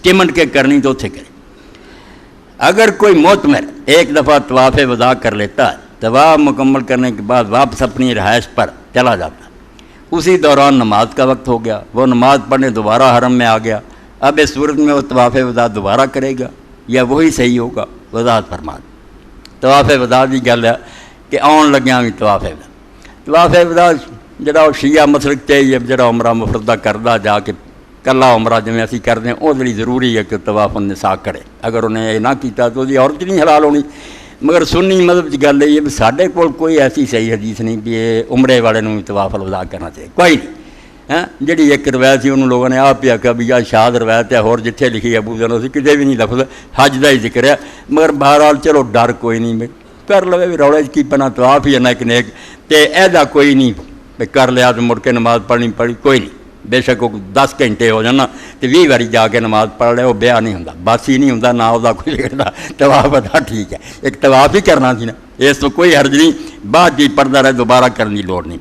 چمٹ کے کرنی تو اتنے کرے۔ اگر کوئی معتمر ایک دفعہ طواف ودا کر لیتا ہے، طواف مکمل کرنے کے بعد واپس اپنی رہائش پر چلا جاتا، اسی دوران نماز کا وقت ہو گیا، وہ نماز پڑھنے دوبارہ حرم میں آ گیا، اب اس صورت میں وہ طواف ودا دوبارہ کرے گا یا وہی صحیح ہوگا؟ وضاحت فرما دیں۔ طواف ودا کی گل ہے کہ آن لگیاں بھی طواف ودا، طواف ودا جڑا شیعہ مسلک چاہیے جڑا عمرہ مفردہ کردا جا کے کلا عمرہ جویں اسی کرتے ہیں وہ لیے ضروری ہے کہ طواف النساء کرے، اگر انہیں یہ نہ کیتا تو وہ عورت نہیں حلال ہونی۔ مگر سنی مذہب کی گل یہ ہے ساڈے کول کوئی ایسی صحیح حدیث نہیں کہ یہ عمرے والے بھی طواف الوداع کرنا چاہیے، کوئی نہیں۔ ہاں جڑی ایک روایت سی انہوں لوگوں نے آپ ہی آخیا بھی شاد روایت ہے، اور جتھے لکھی ابو ذر سی کتے بھی نہیں لفظ حج کا ہی ذکر ہے، مگر بہرحال چلو ڈر کوئی نہیں کر لو بھی روڑے کی پنا طواف ہی ہے نا ایک نیک تے ایدا کوئی نہیں کر لیا تو مڑ کے نماز پڑھنی پڑی کوئی نہیں، بے شک وہ 10 گھنٹے ہو جانا تو 20 باری جا کے نماز پڑھ لے وہ بیاہ نہیں ہوتا، باسی نہیں ہوتا نہ وہ کوئی لکھتا طواف ادا ٹھیک ہے، ایک طواف ہی کرنا سی نا، اس تو کوئی حرج نہیں، بعد جی پڑھتا رہے دوبارہ کرنے کی لوڑ نہیں۔